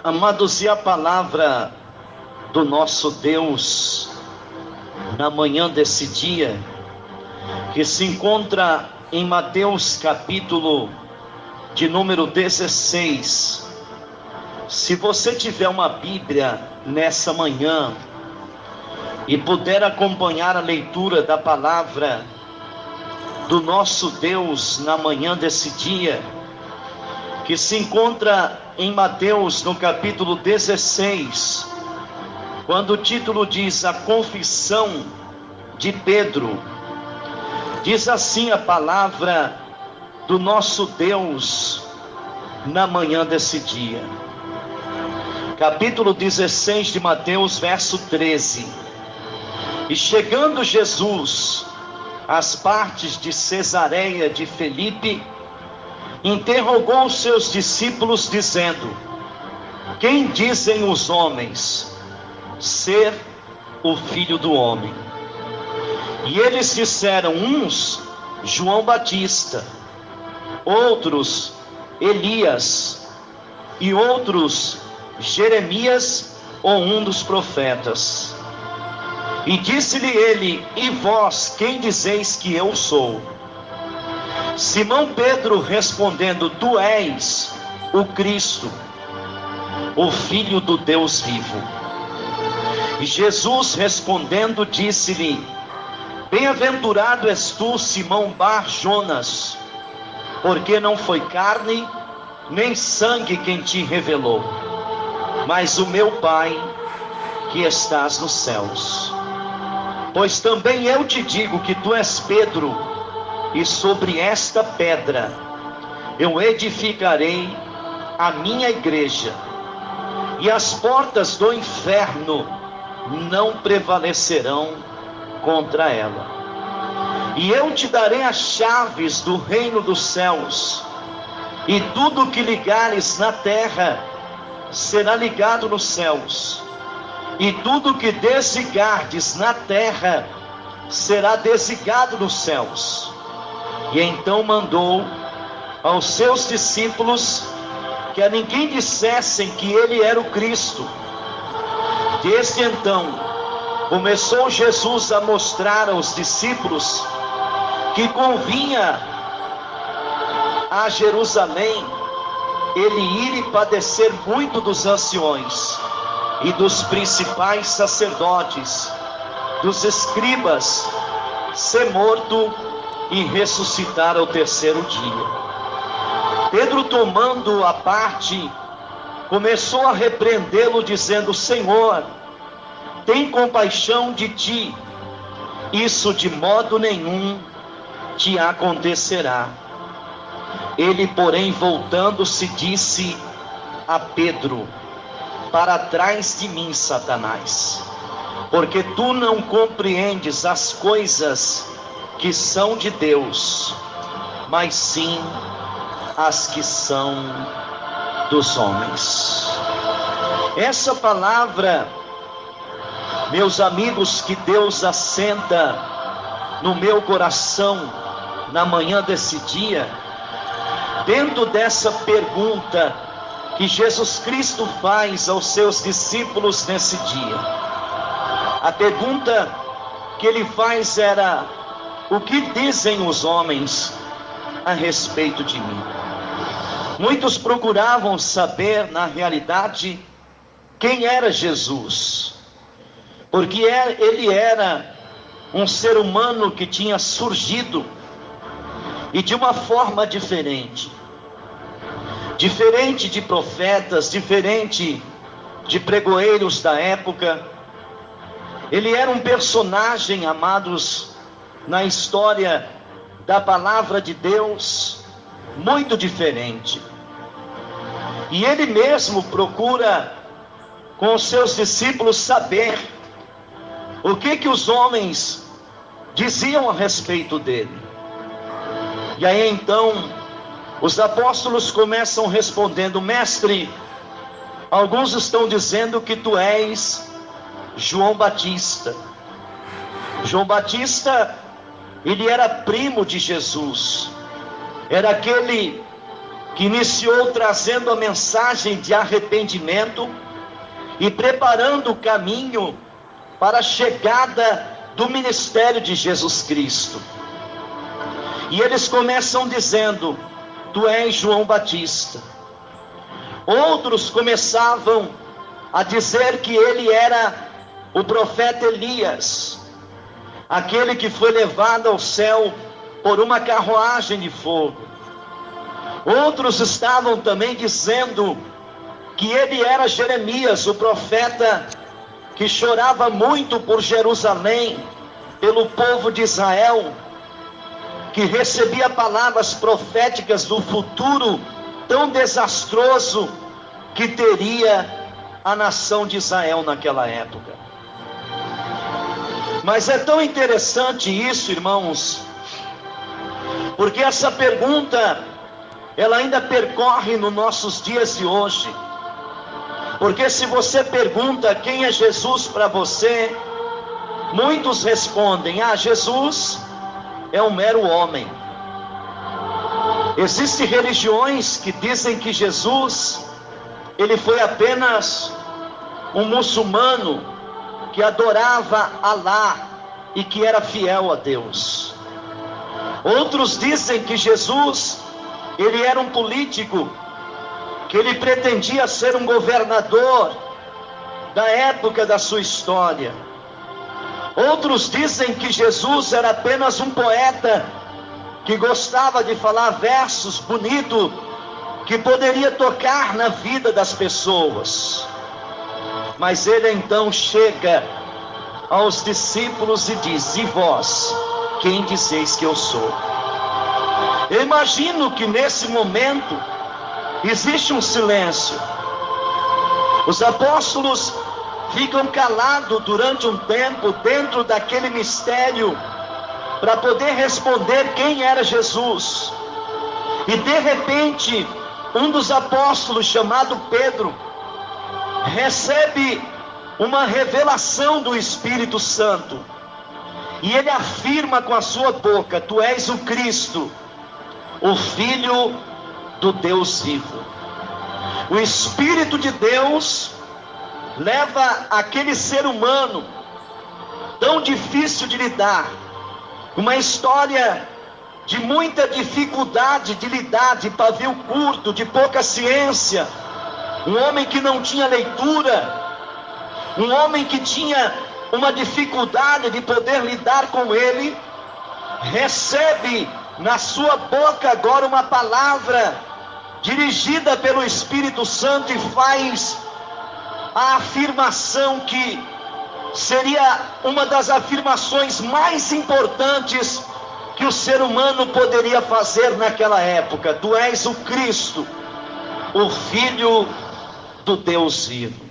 Amados, e a palavra do nosso Deus na manhã desse dia, que se encontra em Mateus capítulo de número 16. Se você tiver uma Bíblia nessa manhã e puder acompanhar a leitura da palavra do nosso Deus na manhã desse dia, que se encontra em Mateus no capítulo 16, quando o título diz a confissão de Pedro. Diz assim a palavra do nosso Deus na manhã desse dia. Capítulo 16 de Mateus, verso 13. E chegando Jesus às partes de Cesareia de Filipe, interrogou os seus discípulos dizendo: quem dizem os homens ser o Filho do Homem? E eles disseram: uns, João Batista, outros, Elias, e outros, Jeremias ou um dos profetas. E disse-lhe ele: e vós, quem dizeis que eu sou? Simão Pedro respondendo: tu és o Cristo, o Filho do Deus vivo. E Jesus respondendo disse-lhe: bem-aventurado és tu, Simão Bar-Jonas, porque não foi carne nem sangue quem te revelou, mas o meu Pai que estás nos céus. Pois também eu te digo que tu és Pedro, e sobre esta pedra eu edificarei a minha igreja, e as portas do inferno não prevalecerão contra ela. E eu te darei as chaves do reino dos céus, e tudo que ligares na terra será ligado nos céus, e tudo que desligardes na terra será desligado nos céus. E então mandou aos seus discípulos que a ninguém dissessem que ele era o Cristo. Desde então começou Jesus a mostrar aos discípulos que convinha a Jerusalém ele ir e padecer muito dos anciões e dos principais sacerdotes, dos escribas, ser morto e ressuscitar ao terceiro dia. Pedro, tomando a parte, começou a repreendê-lo dizendo: Senhor, tem compaixão de ti, isso de modo nenhum te acontecerá. Ele, porém, voltando-se, disse a Pedro: para trás de mim, Satanás, porque tu não compreendes as coisas que são de Deus, mas sim as que são dos homens. Essa palavra, meus amigos, que Deus assenta no meu coração na manhã desse dia, dentro dessa pergunta que Jesus Cristo faz aos seus discípulos nesse dia. A pergunta que ele faz era: o que dizem os homens a respeito de mim? Muitos procuravam saber, na realidade, quem era Jesus, porque ele era um ser humano que tinha surgido, e de uma forma diferente de profetas, diferente de pregoeiros da época. Ele era um personagem, amados, na história da palavra de Deus, muito diferente. E ele mesmo procura, com os seus discípulos, saber o que os homens diziam a respeito dele. E aí então os apóstolos começam respondendo: mestre, alguns estão dizendo que tu és João Batista. João Batista, ele era primo de Jesus, era aquele que iniciou trazendo a mensagem de arrependimento e preparando o caminho para a chegada do ministério de Jesus Cristo. E eles começam dizendo: tu és João Batista. Outros começavam a dizer que ele era o profeta Elias, aquele que foi levado ao céu por uma carruagem de fogo. Outros estavam também dizendo que ele era Jeremias, o profeta que chorava muito por Jerusalém, pelo povo de Israel, que recebia palavras proféticas do futuro tão desastroso que teria a nação de Israel naquela época. Mas é tão interessante isso, irmãos, porque essa pergunta, ela ainda percorre nos nossos dias de hoje. Porque se você pergunta quem é Jesus para você, muitos respondem: Jesus é um mero homem. Existem religiões que dizem que Jesus, ele foi apenas um muçulmano que adorava Alá e que era fiel a Deus. Outros dizem que Jesus, ele era um político, que ele pretendia ser um governador da época da sua história. Outros dizem que Jesus era apenas um poeta que gostava de falar versos bonitos que poderia tocar na vida das pessoas. Mas ele então chega aos discípulos e diz: e vós, quem dizeis que eu sou? Eu imagino que nesse momento existe um silêncio. Os apóstolos ficam calados durante um tempo dentro daquele mistério, para poder responder quem era Jesus. E de repente, um dos apóstolos, chamado Pedro, recebe uma revelação do Espírito Santo, e ele afirma com a sua boca: tu és o Cristo, o Filho do Deus vivo. O Espírito de Deus leva aquele ser humano tão difícil de lidar, uma história de muita dificuldade de lidar, de pavio curto, de pouca ciência, um homem que não tinha leitura, um homem que tinha uma dificuldade de poder lidar com ele, recebe na sua boca agora uma palavra dirigida pelo Espírito Santo e faz a afirmação que seria uma das afirmações mais importantes que o ser humano poderia fazer naquela época: tu és o Cristo, o Filho do Deus vivo.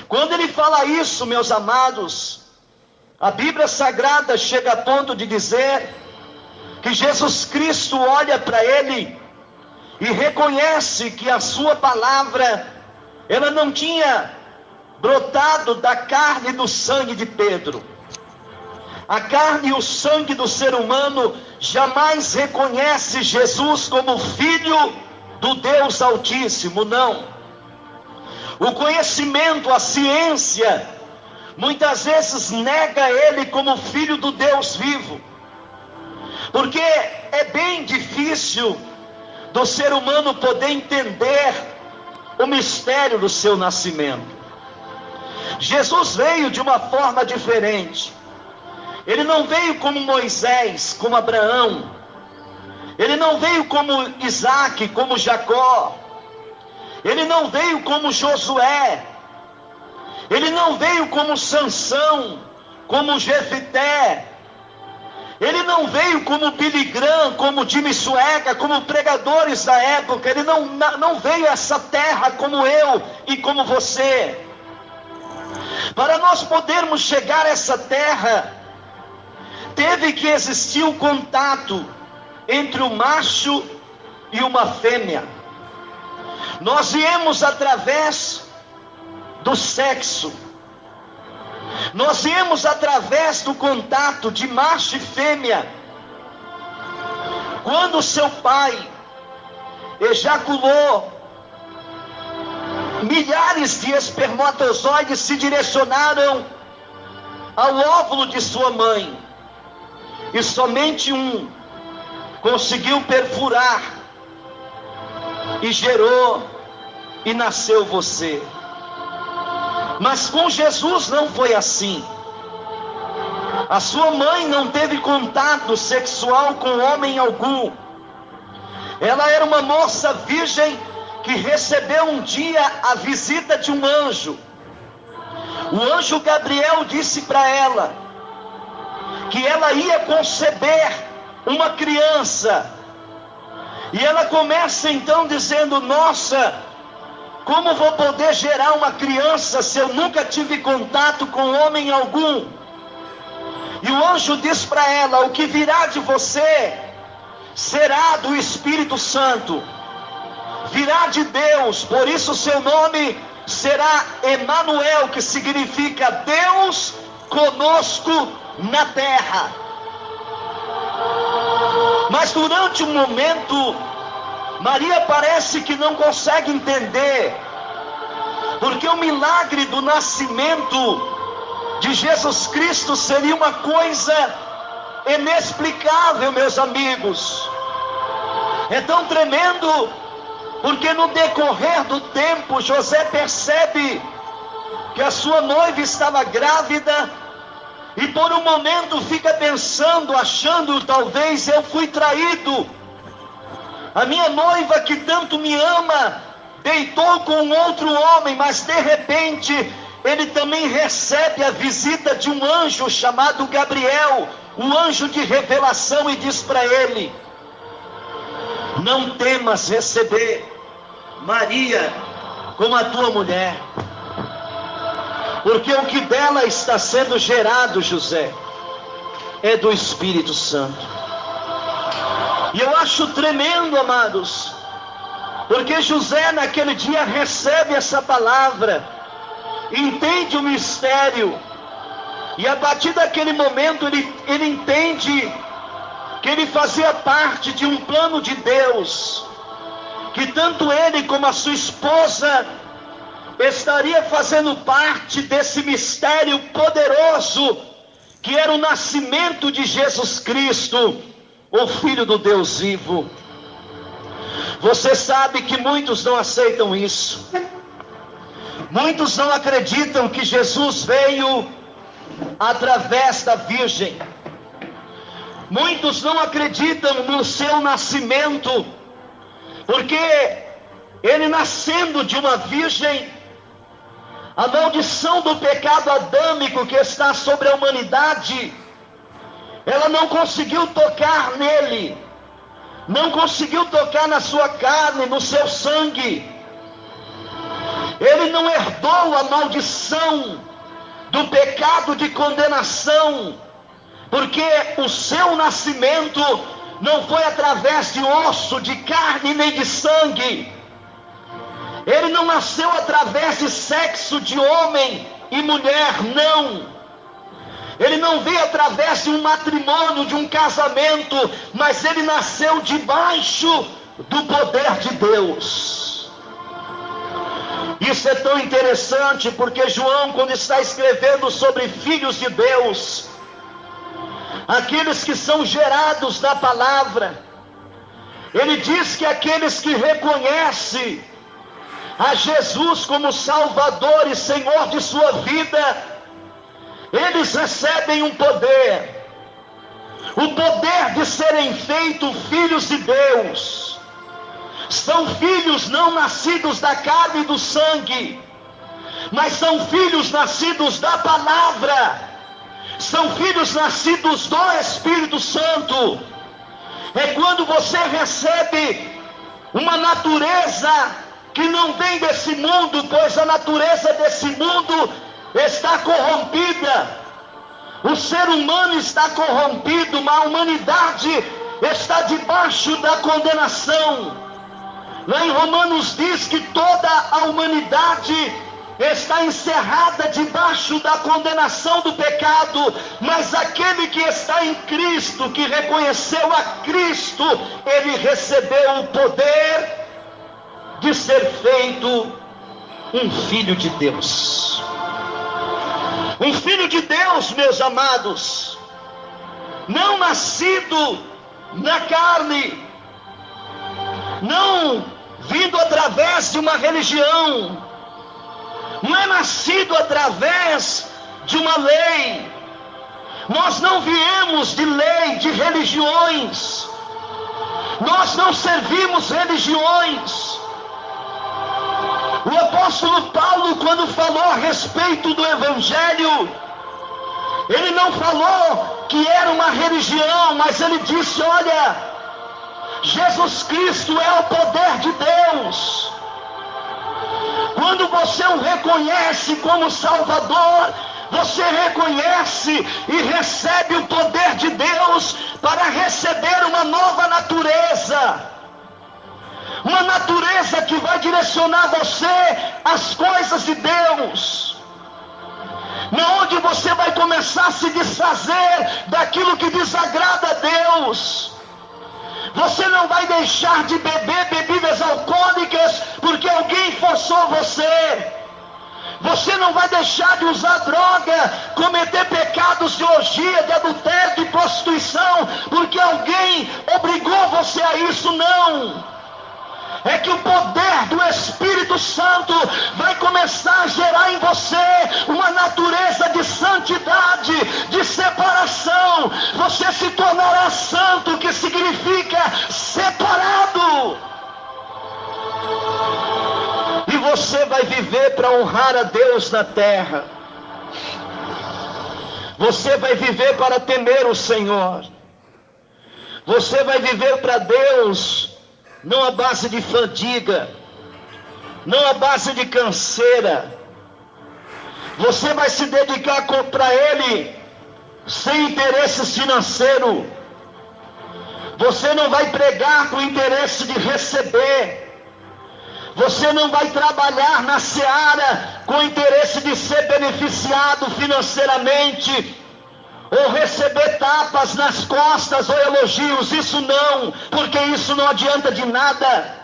Quando ele fala isso, meus amados, a Bíblia Sagrada chega a ponto de dizer que Jesus Cristo olha para ele e reconhece que a sua palavra, ela não tinha brotado da carne e do sangue de Pedro. A carne e o sangue do ser humano jamais reconhece Jesus como Filho do Deus Altíssimo, não. O conhecimento, a ciência, muitas vezes nega ele como Filho do Deus vivo, porque é bem difícil do ser humano poder entender o mistério do seu nascimento. Jesus veio de uma forma diferente. Ele não veio como Moisés, como Abraão. Ele não veio como Isaac, como Jacó. Ele não veio como Josué. Ele não veio como Sansão, como Jefité. Ele não veio como Billy Graham, como Jimmy Swaggart, como pregadores da época. Ele não veio a essa terra como eu e como você. Para nós podermos chegar a essa terra, teve que existir um contato entre o macho e uma fêmea. Nós viemos através do sexo. Nós viemos através do contato de macho e fêmea. Quando seu pai, ejaculou. Milhares de espermatozoides se direcionaram ao óvulo de sua mãe, e somente um conseguiu perfurar e gerou e nasceu você. Mas com Jesus não foi assim. A sua mãe não teve contato sexual com homem algum. Ela era uma moça virgem que recebeu um dia a visita de um anjo. O anjo Gabriel disse para ela que ela ia conceber uma criança. E ela começa então dizendo: nossa, como vou poder gerar uma criança se eu nunca tive contato com homem algum? E o anjo diz para ela: o que virá de você será do Espírito Santo, virá de Deus, por isso seu nome será Emanuel, que significa Deus conosco na terra. Mas durante um momento, Maria parece que não consegue entender, porque o milagre do nascimento de Jesus Cristo seria uma coisa inexplicável, meus amigos. É tão tremendo, porque no decorrer do tempo, José percebe que a sua noiva estava grávida, e por um momento fica pensando, achando: talvez eu fui traído. A minha noiva, que tanto me ama, deitou com outro homem. Mas de repente ele também recebe a visita de um anjo chamado Gabriel, o anjo de revelação, e diz para ele: não temas receber Maria como a tua mulher, porque o que dela está sendo gerado, José, é do Espírito Santo. E eu acho tremendo, amados, porque José naquele dia recebe essa palavra, entende o mistério, e a partir daquele momento ele entende que ele fazia parte de um plano de Deus, que tanto ele como a sua esposa estaria fazendo parte desse mistério poderoso, que era o nascimento de Jesus Cristo, o Filho do Deus vivo. Você sabe que muitos não aceitam isso. Muitos não acreditam que Jesus veio através da Virgem. Muitos não acreditam no seu nascimento, porque ele, nascendo de uma virgem, a maldição do pecado adâmico que está sobre a humanidade, ela não conseguiu tocar nele, não conseguiu tocar na sua carne, no seu sangue. Ele não herdou a maldição do pecado de condenação, porque o seu nascimento não foi através de osso, de carne nem de sangue. Ele não nasceu através de sexo de homem e mulher, não. Ele não veio através de um matrimônio, de um casamento, mas ele nasceu debaixo do poder de Deus. Isso é tão interessante, porque João, quando está escrevendo sobre filhos de Deus, aqueles que são gerados da palavra, ele diz que aqueles que reconhecem a Jesus como Salvador e Senhor de sua vida, eles recebem um poder, o poder de serem feitos filhos de Deus. São filhos não nascidos da carne e do sangue, mas são filhos nascidos da palavra, são filhos nascidos do Espírito Santo. É quando você recebe uma natureza que não vem desse mundo, pois a natureza desse mundo está corrompida. O ser humano está corrompido, a humanidade está debaixo da condenação. Lá em Romanos diz que toda a humanidade está encerrada debaixo da condenação do pecado, mas aquele que está em Cristo, que reconheceu a Cristo, ele recebeu o poder de ser feito um filho de Deus. Um filho de Deus, meus amados, não nascido na carne, não vindo através de uma religião, não é nascido através de uma lei. Nós não viemos de lei, de religiões. Nós não servimos religiões. O apóstolo Paulo, quando falou a respeito do Evangelho, ele não falou que era uma religião, mas ele disse: olha, Jesus Cristo é o poder de Deus. Quando você o reconhece como Salvador, você reconhece e recebe o poder de Deus para receber uma nova natureza. Uma natureza que vai direcionar você às coisas de Deus. Onde você vai começar a se desfazer daquilo que desagrada a Deus. Você não vai deixar de beber bebidas alcoólicas porque alguém forçou você. Você não vai deixar de usar droga, cometer pecados de orgia, de adultério, de prostituição, porque alguém obrigou você a isso, não. É que o poder do Espírito Santo vai começar a gerar em você uma natureza de santidade, de separação. Você se tornará santo, que significa separado. E você vai viver para honrar a Deus na terra. Você vai viver para temer o Senhor. Você vai viver para Deus, não à base de fadiga, não à base de canseira. Você vai se dedicar para Ele sem interesses financeiros. Você não vai pregar com interesse de receber. Você não vai trabalhar na seara com interesse de ser beneficiado financeiramente, ou receber tapas nas costas ou elogios. Isso não, porque isso não adianta de nada.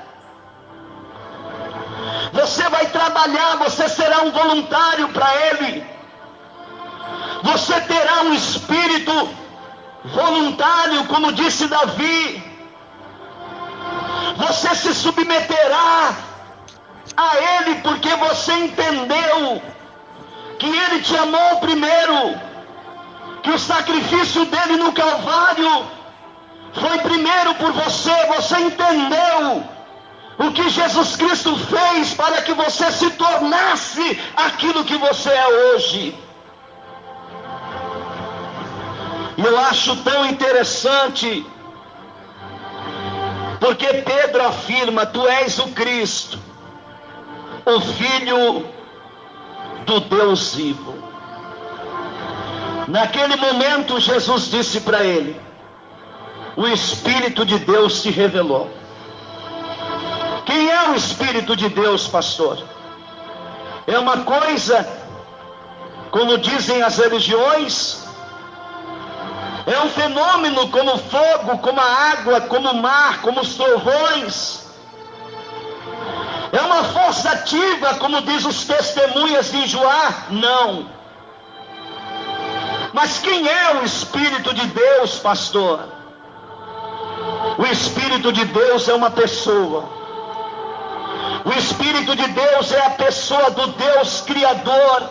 Você vai trabalhar, você será um voluntário para Ele. Você terá um espírito voluntário, como disse Davi. Você se submeterá a Ele porque você entendeu que Ele te amou primeiro, que o sacrifício dele no Calvário foi primeiro por você. Você entendeu o que Jesus Cristo fez para que você se tornasse aquilo que você é hoje. E eu acho tão interessante, porque Pedro afirma: tu és o Cristo, o Filho do Deus vivo. Naquele momento Jesus disse para ele: o Espírito de Deus se revelou. Quem é o Espírito de Deus, pastor? É uma coisa, como dizem as religiões, é um fenômeno como o fogo, como a água, como o mar, como os trovões. É uma força ativa, como diz os testemunhas de Joá? Não. Mas quem é o Espírito de Deus, pastor? O Espírito de Deus é uma pessoa. O Espírito de Deus é a pessoa do Deus Criador,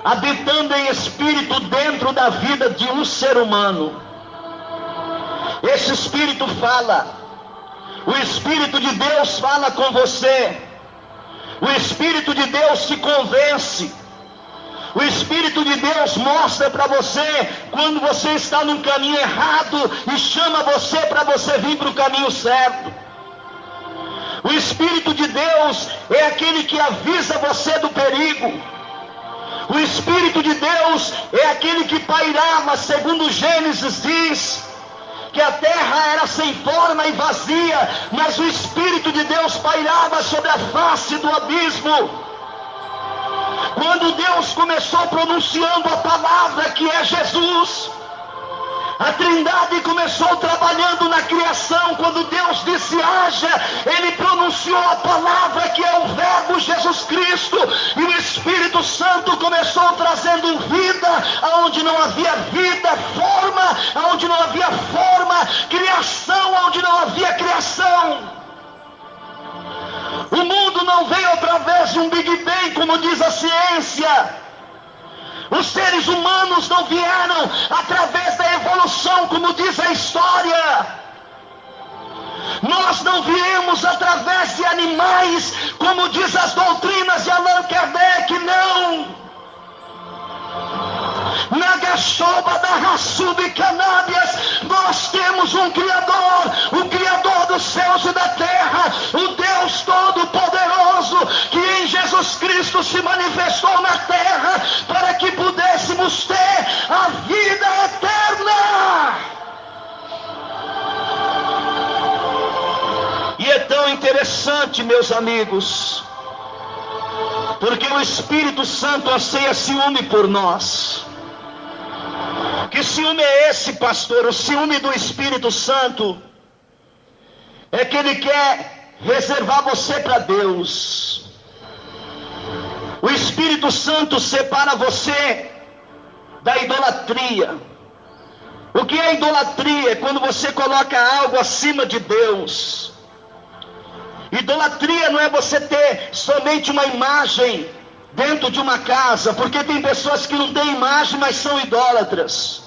habitando em espírito dentro da vida de um ser humano. Esse Espírito fala. O Espírito de Deus fala com você. O Espírito de Deus te convence. O Espírito de Deus mostra para você quando você está num caminho errado e chama você para você vir para o caminho certo. O Espírito de Deus é aquele que avisa você do perigo. O Espírito de Deus é aquele que pairava, segundo Gênesis diz, que a terra era sem forma e vazia, mas o Espírito de Deus pairava sobre a face do abismo. Quando Deus começou pronunciando a palavra que é Jesus, A Trindade começou trabalhando na criação. Quando Deus disse haja, Ele pronunciou a palavra que é o Verbo Jesus Cristo, e o Espírito Santo começou trazendo vida aonde não havia vida, forma aonde não havia forma, criação aonde não havia criação. O mundo não veio através de um Big Bang, como diz a ciência. Os seres humanos não vieram através da evolução, como diz a história. Nós não viemos através de animais, como diz as doutrinas de Allan Kardec, não. Na Gashoba da Rassub Canábias, nós temos um Criador, o Criador dos céus e da terra, o Deus Todo-Poderoso, que em Jesus Cristo se manifestou na terra, para que pudéssemos ter a vida eterna. E é tão interessante, meus amigos, porque o Espírito Santo anseia ciúme por nós. Que ciúme é esse, pastor? O ciúme do Espírito Santo é que ele quer reservar você para Deus. O Espírito Santo separa você da idolatria. O que é idolatria? É quando você coloca algo acima de Deus. Idolatria não é você ter somente uma imagem dentro de uma casa, porque tem pessoas que não têm imagem, mas são idólatras.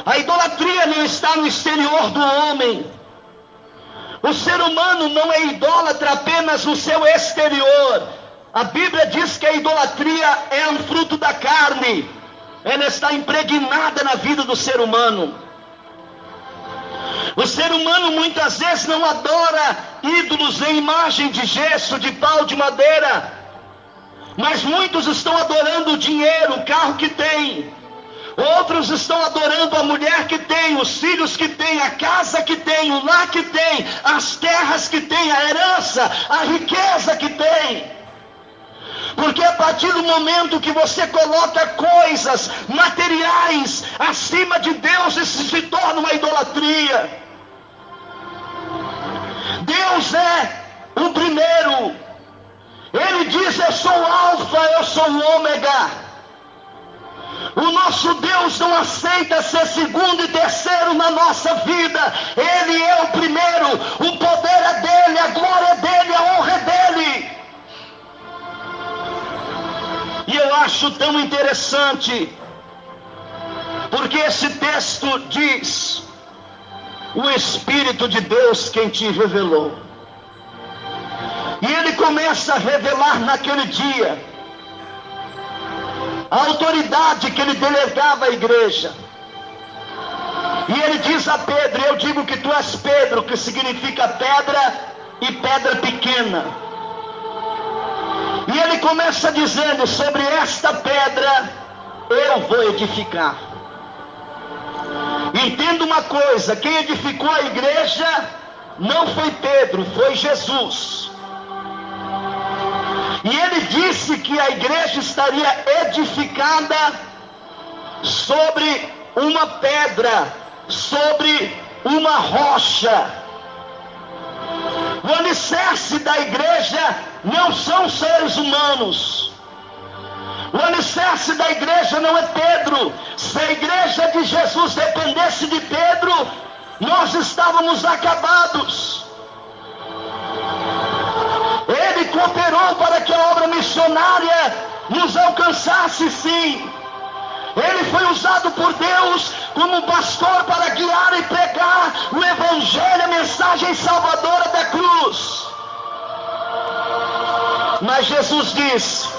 A idolatria não está no exterior do homem. O ser humano não é idólatra apenas no seu exterior. A Bíblia diz que a idolatria é um fruto da carne. Ela está impregnada na vida do ser humano. O ser humano muitas vezes não adora ídolos em imagem de gesso, de pau, de madeira, mas muitos estão adorando o dinheiro, o carro que tem. Outros estão adorando a mulher que tem, os filhos que tem, a casa que tem, o lar que tem, as terras que tem, a herança, a riqueza que tem. Porque a partir do momento que você coloca coisas materiais acima de Deus, isso se torna uma idolatria. Deus é o primeiro. Ele diz: eu sou o alfa, eu sou o ômega. O nosso Deus não aceita ser segundo e terceiro na nossa vida. Ele é o primeiro. O poder é dele, a glória é dele, a honra é dele. E eu acho tão interessante, porque esse texto diz: o Espírito de Deus quem te revelou. E ele começa a revelar naquele dia a autoridade que ele delegava à igreja. E ele diz a Pedro: eu digo que tu és Pedro, que significa pedra e pedra pequena. E ele começa dizendo: sobre esta pedra eu vou edificar. Entenda uma coisa: quem edificou a igreja não foi Pedro, foi Jesus. E ele disse que a igreja estaria edificada sobre uma pedra, sobre uma rocha. O alicerce da igreja não são seres humanos. O alicerce da igreja não é Pedro. Se a igreja de Jesus dependesse de Pedro, nós estávamos acabados. Ele cooperou para que a obra missionária nos alcançasse, sim. Ele foi usado por Deus como pastor para guiar e pregar o evangelho, a mensagem salvadora da cruz. Mas Jesus diz: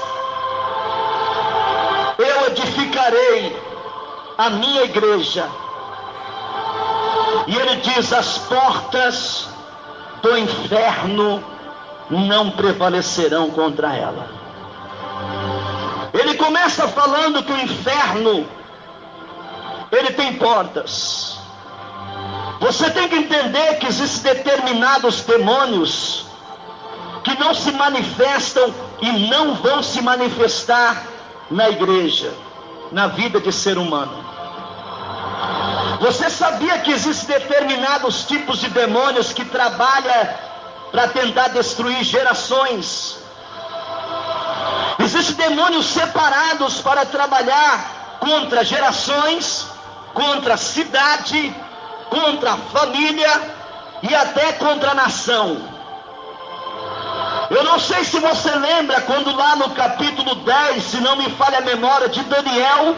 eu edificarei a minha igreja. E ele diz: as portas do inferno não prevalecerão contra ela. Ele começa falando que o inferno, ele tem portas. Você tem que entender que existem determinados demônios que não se manifestam e não vão se manifestar na igreja, na vida de ser humano. Você sabia que existem determinados tipos de demônios que trabalham para tentar destruir gerações? Existem demônios separados para trabalhar contra gerações, contra a cidade, contra a família e até contra a nação. Eu não sei se você lembra quando lá no capítulo 10, se não me falha a memória, de Daniel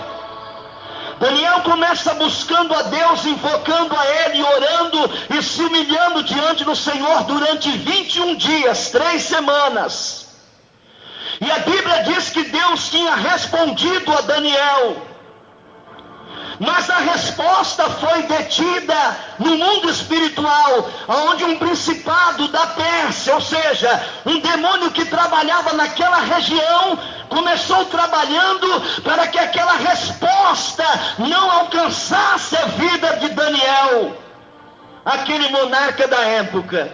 começa buscando a Deus, invocando a Ele, orando e se humilhando diante do Senhor durante 21 dias, 3 semanas. E a Bíblia diz que Deus tinha respondido a Daniel, mas a resposta foi detida no mundo espiritual, onde um principado da Pérsia, ou seja, um demônio que trabalhava naquela região, começou trabalhando para que aquela resposta não alcançasse a vida de Daniel, aquele monarca da época.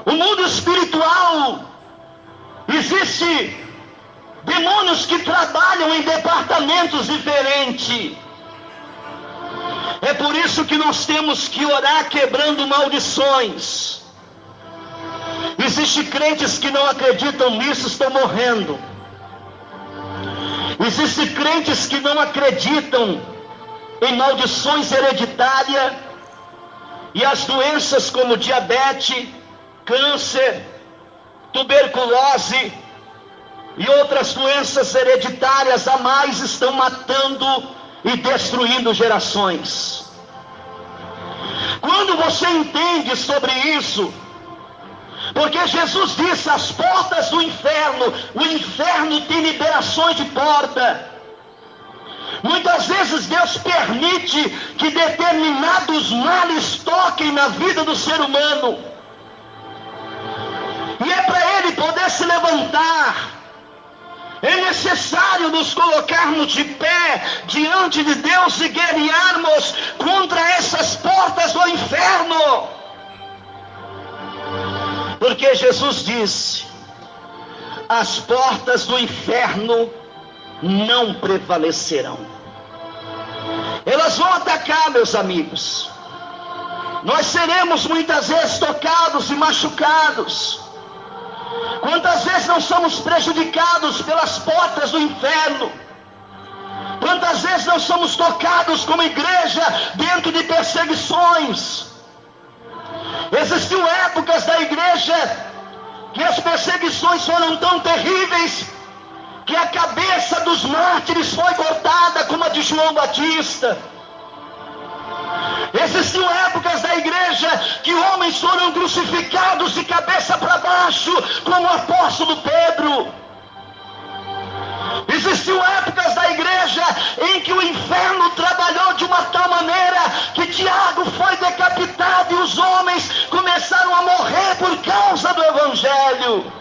O mundo espiritual, existe demônios que trabalham em departamentos diferentes. É por isso que nós temos que orar quebrando maldições. Existem crentes que não acreditam nisso, estão morrendo. Existem crentes que não acreditam em maldições hereditárias e as doenças como diabetes, câncer, tuberculose e outras doenças hereditárias a mais estão matando e destruindo gerações. Quando você entende sobre isso, porque Jesus disse: as portas do inferno, o inferno tem liberações de porta. Muitas vezes Deus permite que determinados males toquem na vida do ser humano, e é para ele poder se levantar. É necessário nos colocarmos de pé diante de Deus e guerrearmos contra essas portas do inferno. Porque Jesus disse: as portas do inferno não prevalecerão. Elas vão atacar, meus amigos. Nós seremos muitas vezes tocados e machucados. Quantas vezes não somos prejudicados pelas portas do inferno? Quantas vezes não somos tocados como igreja dentro de perseguições? Existiam épocas da igreja que as perseguições foram tão terríveis que a cabeça dos mártires foi cortada, como a de João Batista. Existiam épocas da igreja que homens foram crucificados de cabeça para baixo, como o apóstolo Pedro. Existiam épocas da igreja em que o inferno trabalhou de uma tal maneira que Tiago foi decapitado e os homens começaram a morrer por causa do evangelho.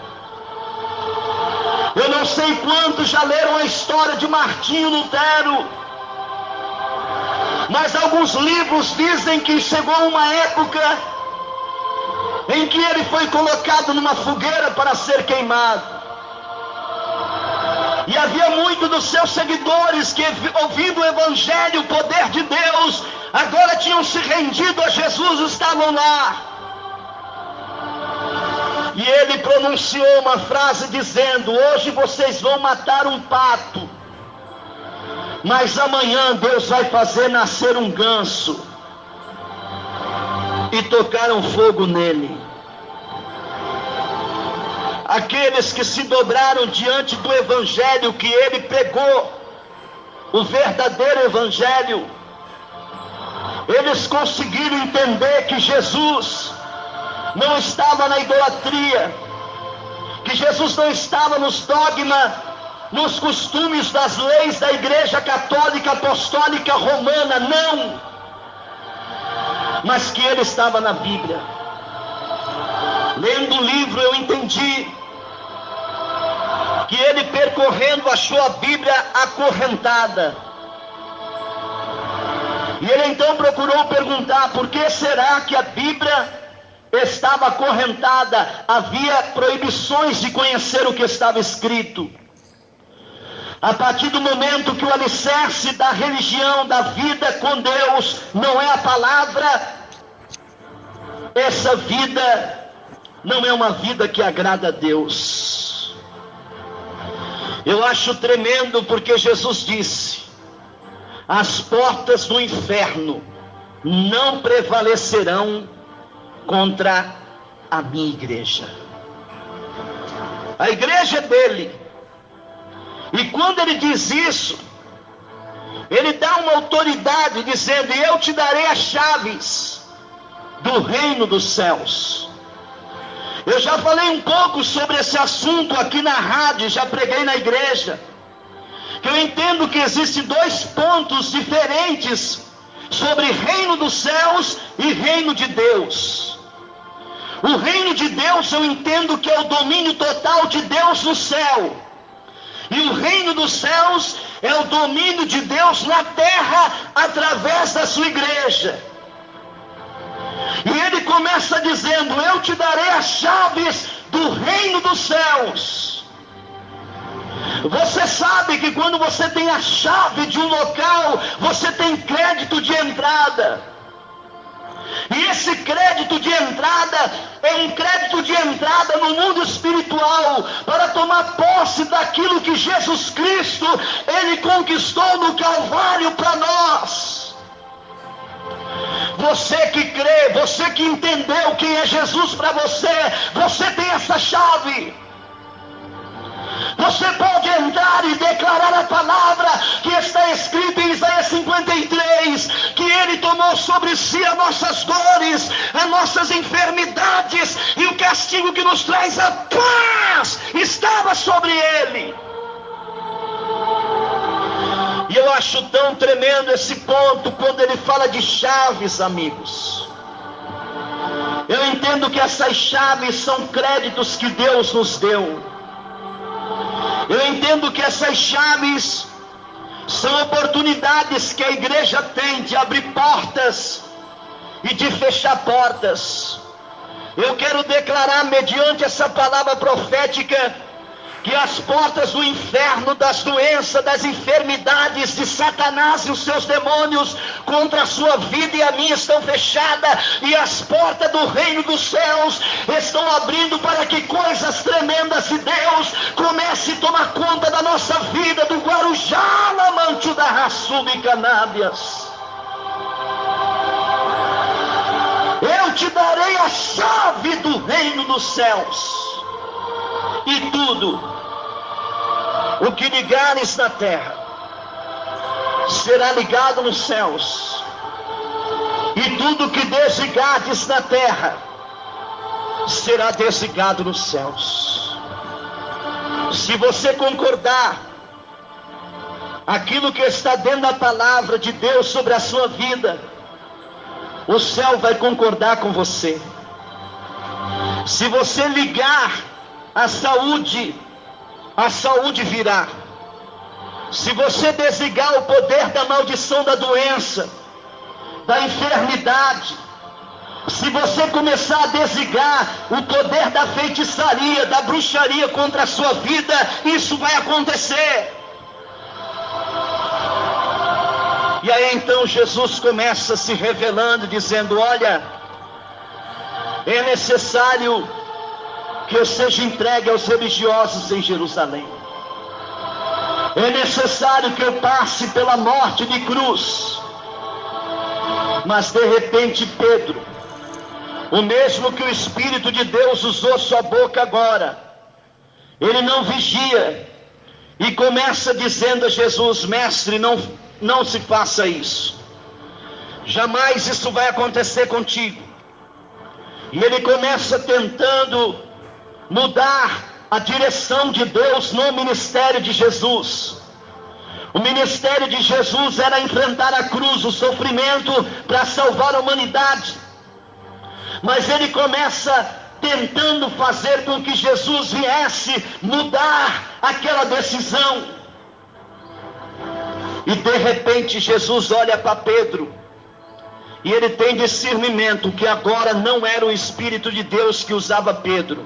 Eu não sei quantos já leram a história de Martinho Lutero, mas alguns livros dizem que chegou uma época em que ele foi colocado numa fogueira para ser queimado. E havia muitos dos seus seguidores que, ouvindo o evangelho, o poder de Deus, agora tinham se rendido a Jesus, estavam lá. E ele pronunciou uma frase dizendo: hoje vocês vão matar um pato, mas amanhã Deus vai fazer nascer um ganso. E tocaram fogo nele. Aqueles que se dobraram diante do evangelho que ele pregou, o verdadeiro evangelho, eles conseguiram entender que Jesus não estava na idolatria, que Jesus não estava nos dogmas, nos costumes das leis da Igreja Católica Apostólica Romana, não, mas que ele estava na Bíblia. Lendo o livro eu entendi que ele, percorrendo, achou a Bíblia acorrentada. E ele então procurou perguntar: por que será que a Bíblia estava acorrentada? Havia proibições de conhecer o que estava escrito. A partir do momento que o alicerce da religião, da vida com Deus, não é a palavra, essa vida não é uma vida que agrada a Deus. Eu acho tremendo porque Jesus disse: as portas do inferno não prevalecerão contra a minha igreja. A igreja é dele. E quando ele diz isso, ele dá uma autoridade dizendo: eu te darei as chaves do reino dos céus. Eu já falei um pouco sobre esse assunto aqui na rádio, já preguei na igreja, que eu entendo que existem dois pontos diferentes sobre reino dos céus e reino de Deus. O reino de Deus eu entendo que é o domínio total de Deus no céu. E o reino dos céus é o domínio de Deus na terra através da sua igreja. E ele começa dizendo: eu te darei as chaves do reino dos céus. Você sabe que quando você tem a chave de um local, você tem crédito de entrada. E esse crédito de entrada é um crédito de entrada no mundo espiritual, para tomar posse daquilo que Jesus Cristo, Ele conquistou no Calvário para nós. Você que crê, você que entendeu quem é Jesus para você, você tem essa chave. Você pode entrar e declarar a palavra que está escrita em Isaías 53, que Ele tomou sobre si as nossas dores, as nossas enfermidades, e o castigo que nos traz a paz estava sobre Ele. E eu acho tão tremendo esse ponto, quando ele fala de chaves, amigos. Eu entendo que essas chaves são créditos que Deus nos deu. Eu entendo que essas chaves são oportunidades que a igreja tem de abrir portas e de fechar portas. Eu quero declarar, mediante essa palavra profética, que as portas do inferno, das doenças, das enfermidades de Satanás e os seus demônios contra a sua vida e a minha estão fechadas, e as portas do reino dos céus estão abrindo para que coisas tremendas de Deus comecem a tomar conta da nossa vida, do Guarujá, Lamancho da Raçuba e Canábias. Eu te darei a chave do reino dos céus, e tudo o que ligares na terra será ligado nos céus, e tudo o que desligares na terra será desligado nos céus. Se você concordar aquilo que está dentro da palavra de Deus sobre a sua vida, o céu vai concordar com você. Se você ligar a saúde virá. Se você desligar o poder da maldição da doença, da enfermidade, se você começar a desligar o poder da feitiçaria, da bruxaria contra a sua vida, isso vai acontecer. E aí então Jesus começa se revelando, dizendo: olha, é necessário que eu seja entregue aos religiosos em Jerusalém. É necessário que eu passe pela morte de cruz. Mas de repente Pedro, o mesmo que o Espírito de Deus usou sua boca agora, ele não vigia e começa dizendo a Jesus: mestre, não se faça isso. Jamais isso vai acontecer contigo. E ele começa tentando mudar a direção de Deus no ministério de Jesus. O ministério de Jesus era enfrentar a cruz, o sofrimento, para salvar a humanidade. Mas ele começa tentando fazer com que Jesus viesse mudar aquela decisão. E de repente Jesus olha para Pedro, e ele tem discernimento que agora não era o Espírito de Deus que usava Pedro,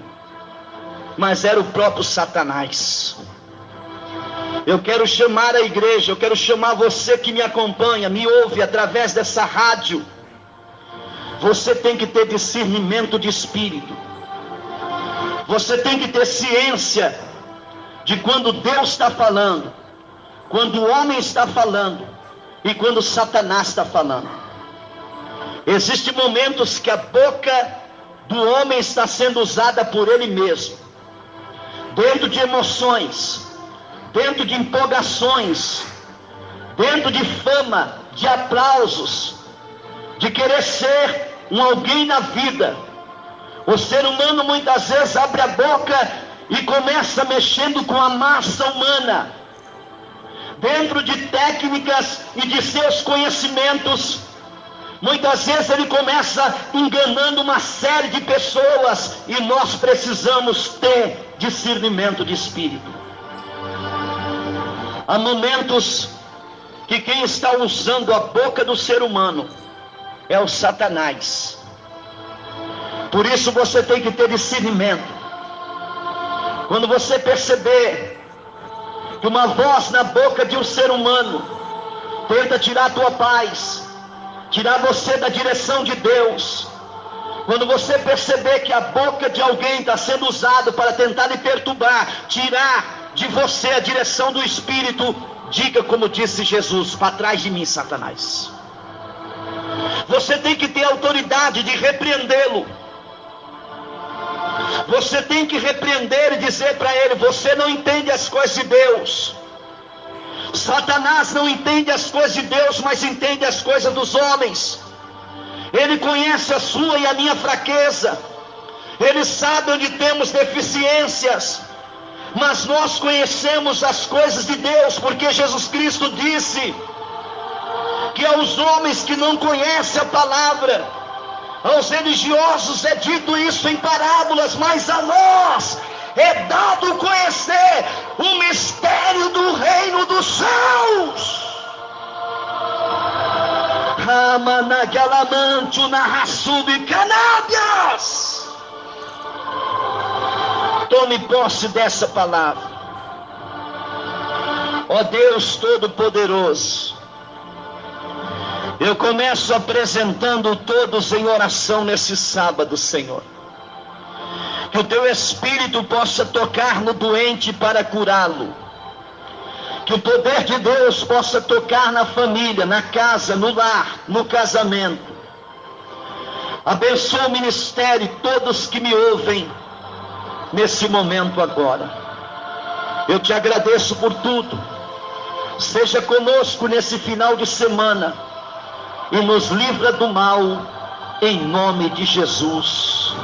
mas era o próprio Satanás. Eu quero chamar a igreja, eu quero chamar você que me acompanha, me ouve através dessa rádio. Você tem que ter discernimento de espírito. Você tem que ter ciência de quando Deus está falando, quando o homem está falando e quando Satanás está falando. Existem momentos que a boca do homem está sendo usada por ele mesmo, dentro de emoções, dentro de empolgações, dentro de fama, de aplausos, de querer ser um alguém na vida. O ser humano muitas vezes abre a boca e começa mexendo com a massa humana, dentro de técnicas e de seus conhecimentos. Muitas vezes ele começa enganando uma série de pessoas, e nós precisamos ter discernimento de espírito. Há momentos que quem está usando a boca do ser humano é o Satanás. Por isso você tem que ter discernimento. Quando você perceber que uma voz na boca de um ser humano tenta tirar a tua paz, tirar você da direção de Deus, quando você perceber que a boca de alguém está sendo usada para tentar lhe perturbar, tirar de você a direção do Espírito, diga como disse Jesus: para trás de mim, Satanás. Você tem que ter autoridade de repreendê-lo. Você tem que repreender e dizer para ele: você não entende as coisas de Deus. Satanás não entende as coisas de Deus, mas entende as coisas dos homens. Ele conhece a sua e a minha fraqueza. Ele sabe onde temos deficiências. Mas nós conhecemos as coisas de Deus, porque Jesus Cristo disse que aos homens que não conhecem a palavra, aos religiosos é dito isso em parábolas, mas a nós é dado conhecer o mistério do reino dos céus. Tome posse dessa palavra. Ó Deus Todo-Poderoso, eu começo apresentando todos em oração nesse sábado, Senhor. Que o teu Espírito possa tocar no doente para curá-lo. Que o poder de Deus possa tocar na família, na casa, no lar, no casamento. Abençoa o ministério, todos que me ouvem nesse momento agora. Eu te agradeço por tudo. Seja conosco nesse final de semana e nos livra do mal, em nome de Jesus.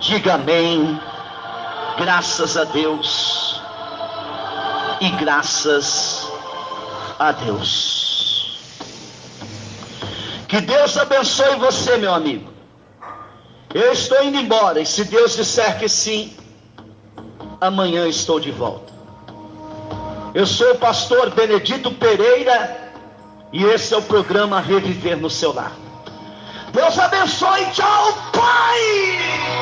Diga amém. Graças a Deus e graças a Deus. Que Deus abençoe você, meu amigo. Eu estou indo embora, e se Deus disser que sim, amanhã estou de volta. Eu sou o pastor Benedito Pereira, e esse é o programa Reviver no Seu Lar. Deus abençoe, tchau, Pai!